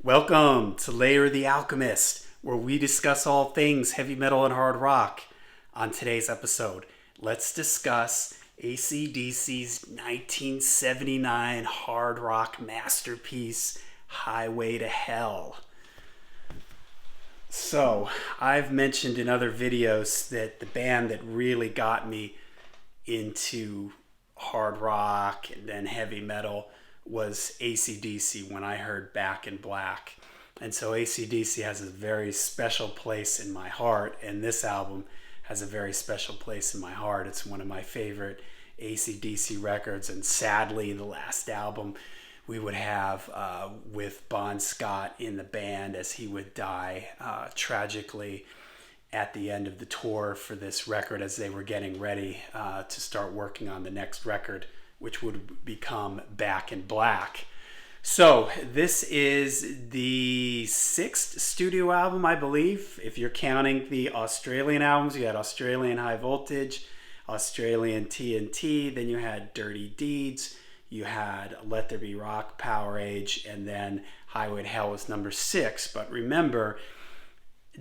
Welcome to Layer the Alchemist, where we discuss all things heavy metal and hard rock. On today's episode, let's discuss AC/DC's 1979 hard rock masterpiece, Highway to Hell. So, I've mentioned in other videos that the band that really got me into hard rock and then heavy metal was AC/DC when I heard Back in Black. And so AC/DC has a very special place in my heart, and this album has a very special place in my heart. It's one of my favorite AC/DC records, and sadly the last album we would have with Bon Scott in the band, as he would die tragically at the end of the tour for this record as they were getting ready to start working on the next record, which would become Back in Black. So this is the 6th studio album, I believe. If you're counting the Australian albums, you had Australian High Voltage, Australian TNT, then you had Dirty Deeds, you had Let There Be Rock, Power Age, and then Highway to Hell was number 6. But remember,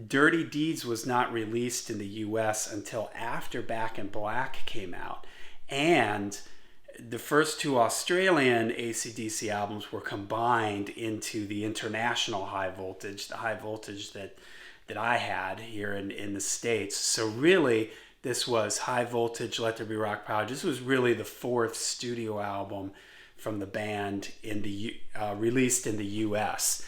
Dirty Deeds was not released in the US until after Back in Black came out. And the first two Australian AC/DC albums were combined into the international High Voltage, the High Voltage that I had here in the States. So really, this was High Voltage, Let There Be Rock, Power. This was really the 4th studio album from the band in the released in the US.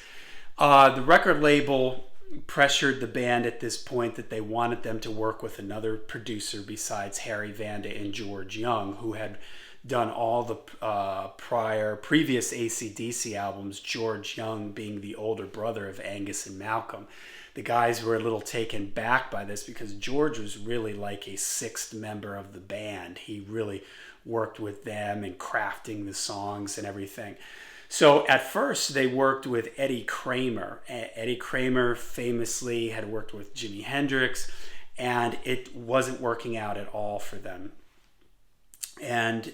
The record label pressured the band at this point that they wanted them to work with another producer besides Harry Vanda and George Young, who had done all the previous AC/DC albums, George Young being the older brother of Angus and Malcolm. The guys were a little taken back by this because George was really like a 6th member of the band. He really worked with them in crafting the songs and everything. So at first they worked with Eddie Kramer. Eddie Kramer famously had worked with Jimi Hendrix, and it wasn't working out at all for them. And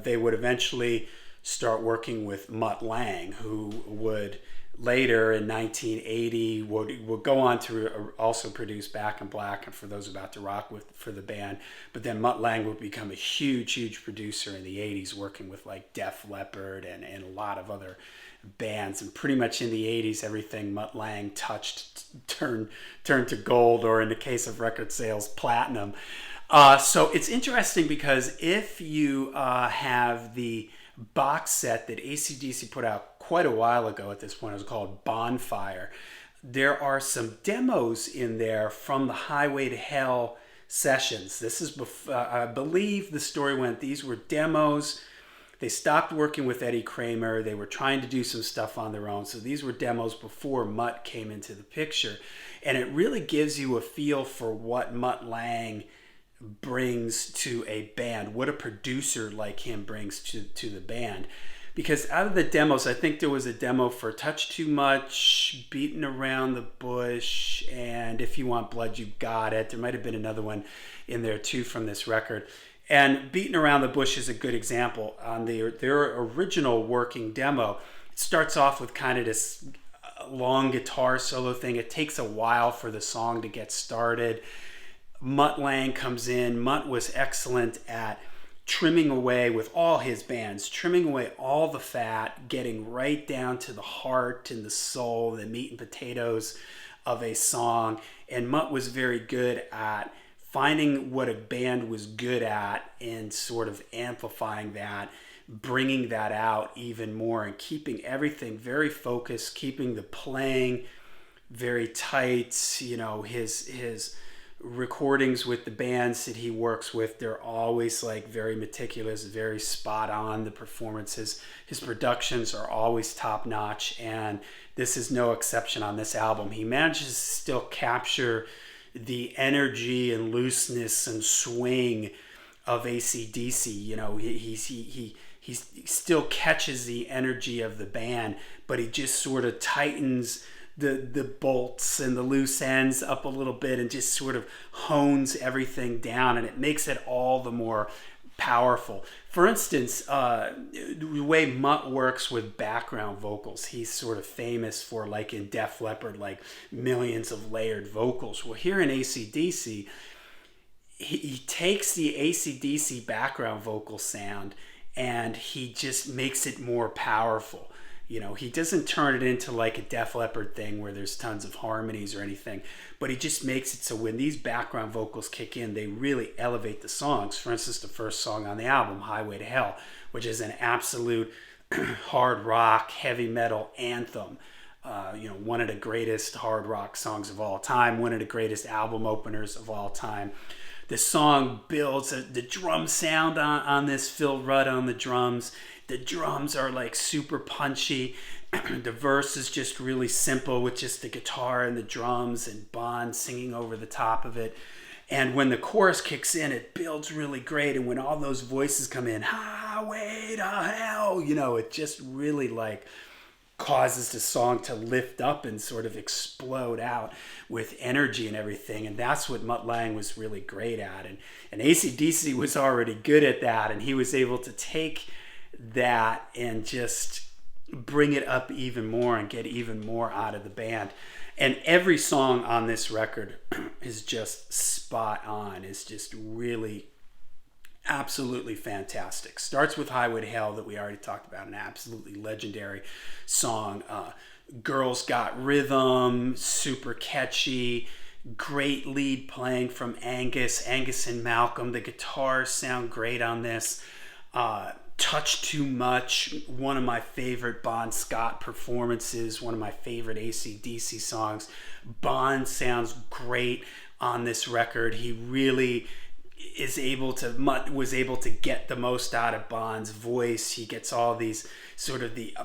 they would eventually start working with Mutt Lange, who would later in 1980 would go on to also produce Back in Black and For Those About to Rock for the band. But then Mutt Lange would become a huge producer in the 80s, working with like Def Leppard and a lot of other bands. And pretty much in the 80s, everything Mutt Lange touched turned to gold, or in the case of record sales, platinum. So it's interesting because if you have the box set that AC/DC put out quite a while ago at this point, it was called Bonfire, there are some demos in there from the Highway to Hell sessions. This is before, I believe the story went, these were demos. They stopped working with Eddie Kramer. They were trying to do some stuff on their own. So these were demos before Mutt came into the picture. And it really gives you a feel for what Mutt Lange brings to a band, what a producer like him brings to the band. Because out of the demos, I think there was a demo for Touch Too Much, Beating Around the Bush, and If You Want Blood, You Got It. There might have been another one in there too from this record. And Beating Around the Bush is a good example. On their original working demo, it starts off with kind of this long guitar solo thing. It takes a while for the song to get started. Mutt Lange comes in. Mutt was excellent at trimming away with all his bands, trimming away all the fat, getting right down to the heart and the soul, the meat and potatoes of a song. And Mutt was very good at finding what a band was good at and sort of amplifying that, bringing that out even more, and keeping everything very focused, keeping the playing very tight. You know, his recordings with the bands that he works with, they're always like very meticulous, very spot on. The performances, his productions are always top notch, and this is no exception on this album. He manages to still capture the energy and looseness and swing of AC/DC. You know, he still catches the energy of the band, but he just sort of tightens the bolts and the loose ends up a little bit and just sort of hones everything down, and it makes it all the more powerful. For instance, the way Mutt works with background vocals, he's sort of famous for, like in Def Leppard, like millions of layered vocals. Well, here in AC/DC, he takes the AC/DC background vocal sound and he just makes it more powerful. You know, he doesn't turn it into like a Def Leppard thing where there's tons of harmonies or anything, but he just makes it so when these background vocals kick in, they really elevate the songs. For instance, the first song on the album, Highway to Hell, which is an absolute hard rock, heavy metal anthem. One of the greatest hard rock songs of all time, one of the greatest album openers of all time. The song builds the drum sound on this, Phil Rudd on the drums. The drums are like super punchy. The verse is just really simple with just the guitar and the drums and Bond singing over the top of it. And when the chorus kicks in, it builds really great. And when all those voices come in, highway to hell, it just really like causes the song to lift up and sort of explode out with energy and everything. And that's what Mutt Lange was really great at. And AC/DC was already good at that. And he was able to take that and just bring it up even more and get even more out of the band. And every song on this record is just spot on. It's just really absolutely fantastic. Starts with Highway to Hell that we already talked about, an absolutely legendary song. Girls Got Rhythm, super catchy, great lead playing from Angus and Malcolm. The guitars sound great on this. Touch Too Much, one of my favorite Bon Scott performances, one of my favorite AC/DC songs. Bond sounds great on this record. He really Mutt was able to get the most out of Bond's voice. He gets all these sort of the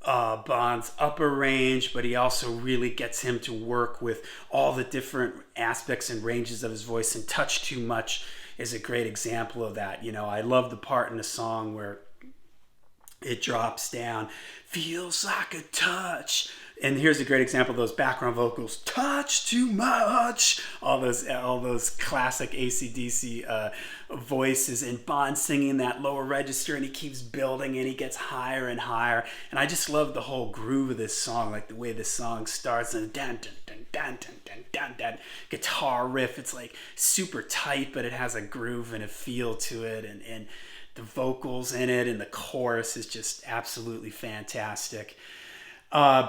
Bond's upper range, but he also really gets him to work with all the different aspects and ranges of his voice, and Touch Too Much is a great example of that. I love the part in the song where it drops down, feels like a touch. And here's a great example of those background vocals, touch too much. All those classic AC/DC voices, and Bond singing that lower register, and he keeps building and he gets higher and higher. And I just love the whole groove of this song, like the way this song starts and dun dun dun dun dun dun dun dun guitar riff. It's like super tight, but it has a groove and a feel to it, and the vocals in it and the chorus is just absolutely fantastic.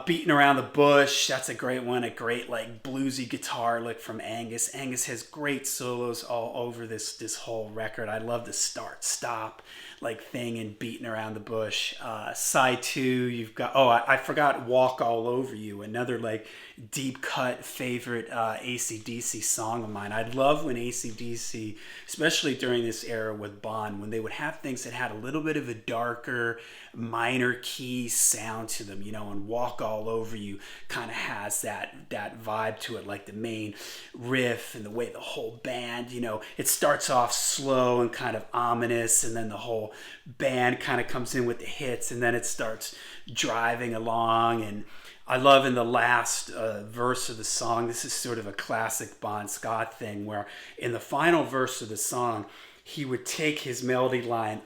Beating Around the Bush, that's a great one. A great like bluesy guitar lick from Angus. Angus has great solos all over this whole record. I love the start-stop like thing in Beating Around the Bush. Side 2, you've got, I forgot Walk All Over You, another like deep cut favorite AC/DC song of mine. I love when AC/DC, especially during this era with Bond, when they would have things that had a little bit of a darker minor key sound to them, and Walk All Over You kind of has that vibe to it, like the main riff and the way the whole band, it starts off slow and kind of ominous, and then the whole band kind of comes in with the hits, and then it starts driving along. And I love in the last verse of the song, this is sort of a classic Bon Scott thing, where in the final verse of the song, he would take his melody line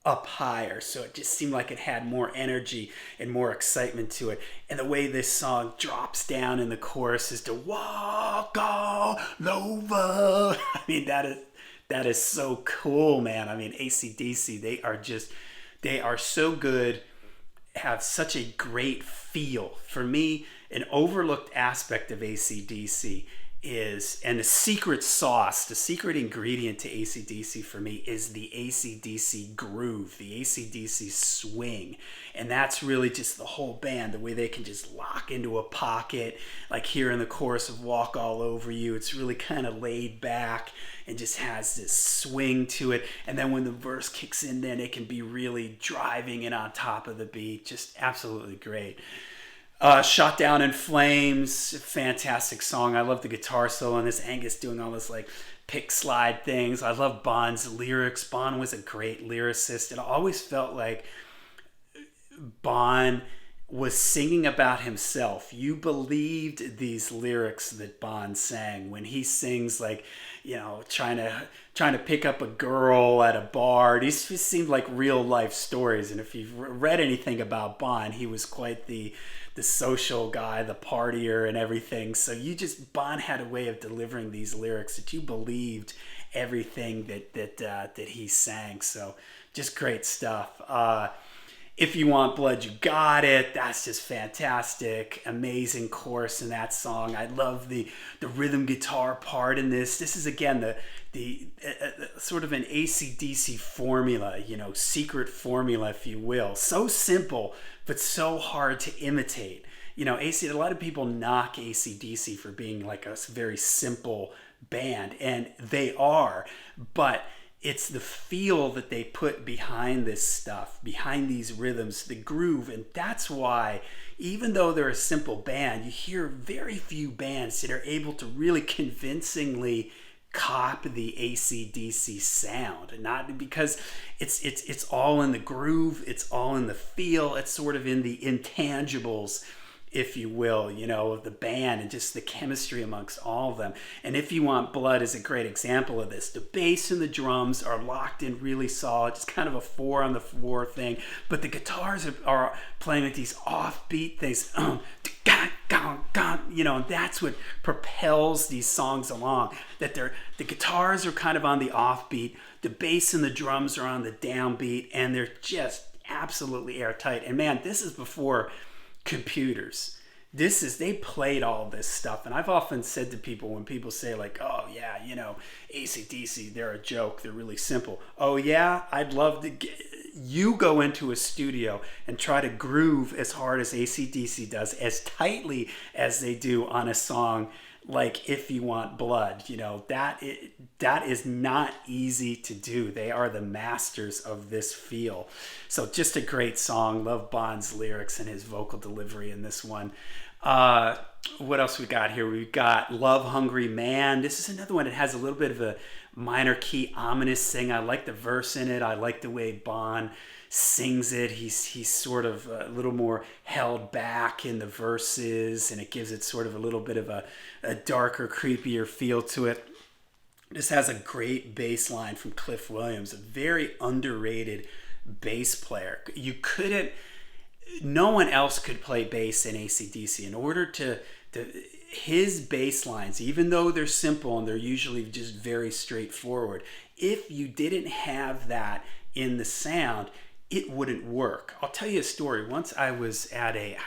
up higher, so it just seemed like it had more energy and more excitement to it. And the way this song drops down in the chorus is to walk all over. I mean, that is so cool, man. I mean, AC/DC, they are so good, have such a great feel. For me, an overlooked aspect of AC/DC is, and the secret sauce, the secret ingredient to AC/DC for me is the AC/DC groove, the AC/DC swing. And that's really just the whole band, the way they can just lock into a pocket, like here in the chorus of Walk All Over You. It's really kind of laid back and just has this swing to it. And then when the verse kicks in, then it can be really driving and on top of the beat. Just absolutely great. Shot Down in Flames, fantastic song. I love the guitar solo on this. Angus doing all this like pick slide things. I love Bond's lyrics. Bond was a great lyricist. It always felt like Bond was singing about himself. You believed these lyrics that Bon sang when he sings, like, trying to pick up a girl at a bar. These just seemed like real life stories. And if you've read anything about Bon, he was quite the social guy, the partier and everything. So Bon had a way of delivering these lyrics that you believed everything that he sang. So just great stuff. If You Want Blood, You Got It. That's just fantastic. Amazing chorus in that song. I love the rhythm guitar part in this. This is, again, the sort of an AC/DC formula, secret formula, if you will. So simple, but so hard to imitate. A lot of people knock AC/DC for being like a very simple band, and they are, but it's the feel that they put behind this stuff, behind these rhythms, the groove. And that's why, even though they're a simple band, you hear very few bands that are able to really convincingly copy the AC/DC sound. Not because it's all in the groove, it's all in the feel, it's sort of in the intangibles, if you will, of the band and just the chemistry amongst all of them. And If You Want Blood is a great example of this. The bass and the drums are locked in really solid, just kind of a 4-on-the-4 thing, but the guitars are playing with these offbeat things, and that's what propels these songs along. That the guitars are kind of on the offbeat, the bass and the drums are on the downbeat, and they're just absolutely airtight. And man, this is before computers. They played all this stuff. And I've often said to people, when people say like, oh yeah, AC/DC, they're a joke, they're really simple. Oh yeah, I'd love to you go into a studio and try to groove as hard as AC/DC does, as tightly as they do on a song like If You Want Blood. That is not easy to do. They are the masters of this feel. So just a great song. Love Bon's lyrics and his vocal delivery in this one. What else we got here? We've got Love Hungry Man. This is another one that has a little bit of a minor key ominous thing. I like the verse in it. I like the way Bon sings it. He's sort of a little more held back in the verses, and it gives it sort of a little bit of a darker, creepier feel to it. This has a great bass line from Cliff Williams, a very underrated bass player. No one else could play bass in AC/DC. In order to his bass lines, even though they're simple and they're usually just very straightforward, if you didn't have that in the sound, it wouldn't work. I'll tell you a story. Once I was at I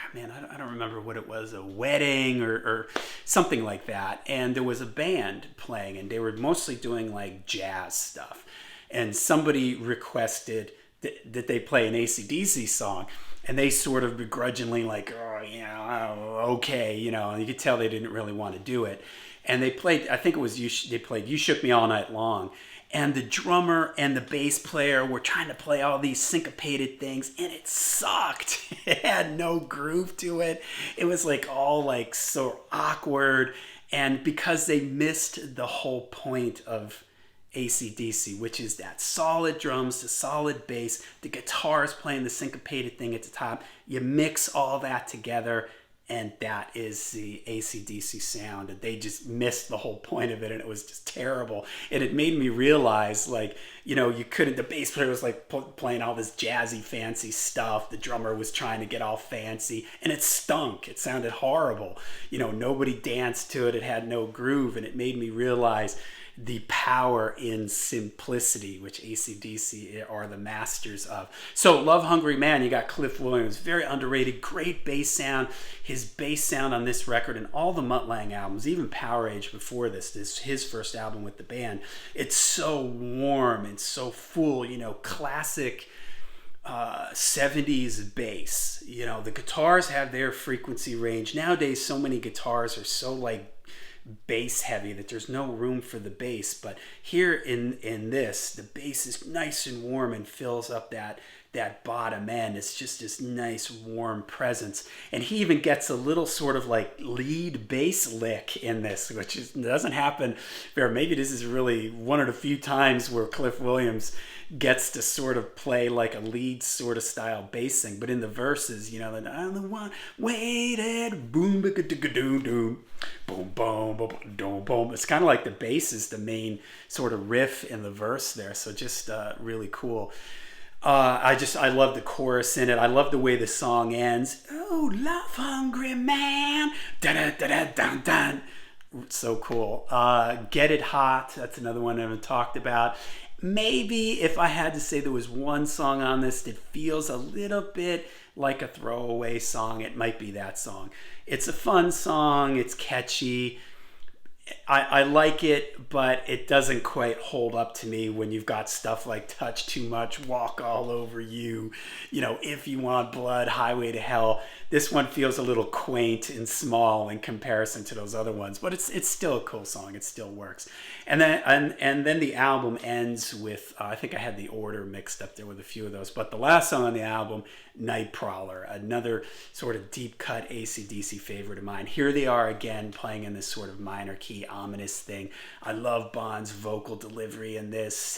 don't remember what it was, a wedding or something like that, and there was a band playing, and they were mostly doing like jazz stuff, and somebody requested that they play an AC/DC song, and they sort of begrudgingly like, okay, and you could tell they didn't really want to do it. And they played, I think it was they played You Shook Me All Night Long. And the drummer and the bass player were trying to play all these syncopated things, and it sucked. It had no groove to it. It was like all like so awkward. And because they missed the whole point of AC/DC, which is that solid drums, the solid bass, the guitars playing the syncopated thing at the top, you mix all that together, and that is the AC/DC sound. And they just missed the whole point of it, and it was just terrible. And it made me realize, like, you couldn't, the bass player was like playing all this jazzy, fancy stuff. The drummer was trying to get all fancy, and it stunk. It sounded horrible. Nobody danced to it. It had no groove, and it made me realize the power in simplicity, which AC/DC are the masters of. So Love Hungry Man, you got Cliff Williams, very underrated, great bass sound. His bass sound on this record and all the Mutt Lange albums, even Power Age before this his first album with the band, it's so warm and so full, classic 70s bass. The guitars have their frequency range. Nowadays, so many guitars are so like bass heavy that there's no room for the bass, but here in this, the bass is nice and warm and fills up that that bottom end. It's just this nice warm presence. And he even gets a little sort of like lead bass lick in this, which doesn't happen very. Maybe this is really one of the few times where Cliff Williams gets to sort of play like a lead sort of style bass thing. But in the verses, you know, I'm the one waited, boom, boom, boom, boom, boom, boom. It's kind of like the bass is the main sort of riff in the verse there. So just really cool. I love the chorus in it. I love the way the song ends. Oh, love hungry man. Dun, dun, dun, dun, dun. So cool. Get It Hot. That's another one I haven't talked about. Maybe if I had to say there was one song on this that feels a little bit like a throwaway song, it might be that song. It's a fun song. It's catchy. I like it, but it doesn't quite hold up to me when you've got stuff like Touch Too Much, Walk All Over You, you know, If You Want Blood, Highway to Hell. This one feels a little quaint and small in comparison to those other ones, but it's still a cool song. It still works. And then the album ends with, I think I had the order mixed up there with a few of those, but the last song on the album, Night Prowler, another sort of deep cut AC/DC favorite of mine. Here they are again playing in this sort of minor key ominous thing. I love Bond's vocal delivery in this.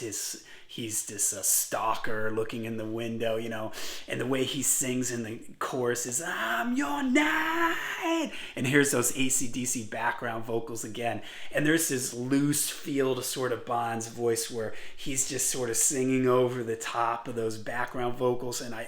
He's this stalker looking in the window, you know, and the way he sings in the chorus is, I'm your night. And here's those AC/DC background vocals again. And there's this loose feel to sort of Bond's voice where he's just sort of singing over the top of those background vocals. And I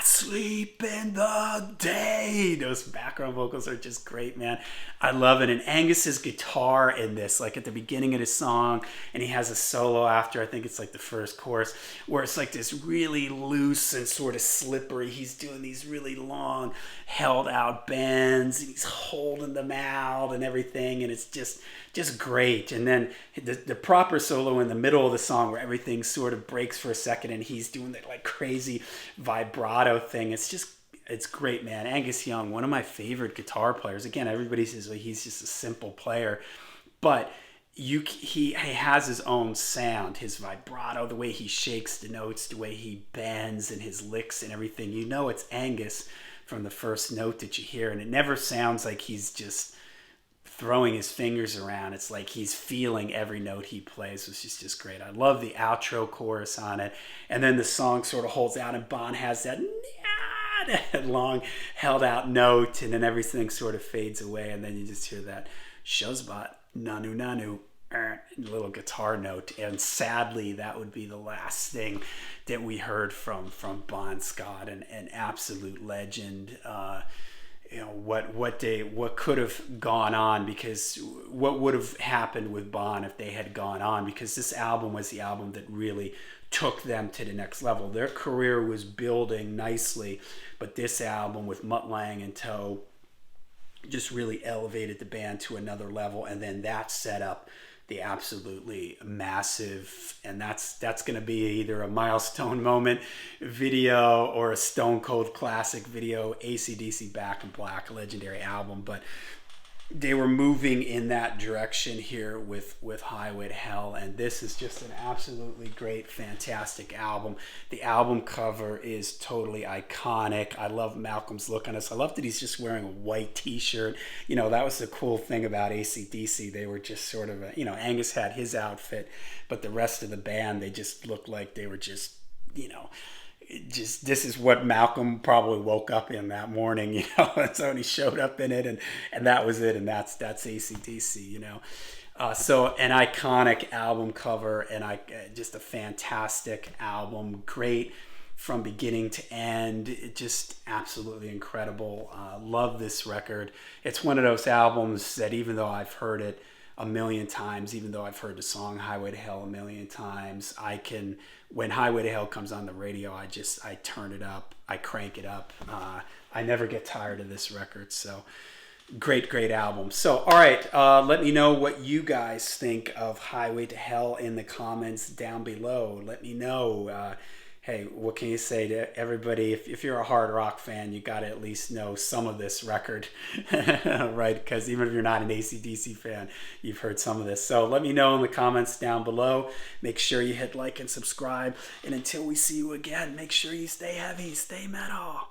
sleep in the day. Those background vocals are just great, man. I love it. And Angus's guitar in this, like at the beginning of the song, and he has a solo after, I think it's like the first chorus, where it's like this really loose and sort of slippery. He's doing these really long held out bends, and he's holding them out and everything, and it's just great. And then the proper solo in the middle of the song where everything sort of breaks for a second and he's doing that like crazy vibrato thing. It's great, man. Angus Young, one of my favorite guitar players. Again, everybody says well, he's just a simple player, but he has his own sound, his vibrato, the way he shakes the notes, the way he bends and his licks and everything. You know it's Angus from the first note that you hear, and it never sounds like he's just throwing his fingers around. It's like he's feeling every note he plays, which is just great. I love the outro chorus on it, and then the song sort of holds out and Bond has that long held out note, and then everything sort of fades away, and then you just hear that Shuzbot nanu nanu little guitar note. And sadly that would be the last thing that we heard from Bon Scott, an absolute legend. What could have gone on, because what would have happened with Bon if they had gone on, because this album was the album that really took them to the next level. Their career was building nicely, but this album with Mutt Lange in tow just really elevated the band to another level, and then that set up the absolutely massive, and that's going to be either a milestone moment video or a Stone Cold classic video, AC/DC Back in Black, legendary album. But they were moving in that direction here with Highway to Hell, and this is just an absolutely great, fantastic album. The album cover is totally iconic. I love Malcolm's look on this. I love that he's just wearing a white t-shirt. You know, that was the cool thing about AC/DC. They were just sort of, Angus had his outfit, but the rest of the band, they just looked like they were just, this is what Malcolm probably woke up in that morning, and so he showed up in it, and that was it, and that's AC/DC, so an iconic album cover, and just a fantastic album, great from beginning to end, just absolutely incredible. Love this record. It's one of those albums that even though I've heard it a million times, even though I've heard the song Highway to Hell a million times, when Highway to Hell comes on the radio, I turn it up, I crank it up. I never get tired of this record. So great album. So, all right, let me know what you guys think of Highway to Hell in the comments down below. Let me know, hey, what can you say to everybody? If you're a hard rock fan, you got to at least know some of this record, right? Because even if you're not an AC/DC fan, you've heard some of this. So let me know in the comments down below. Make sure you hit like and subscribe. And until we see you again, make sure you stay heavy, stay metal.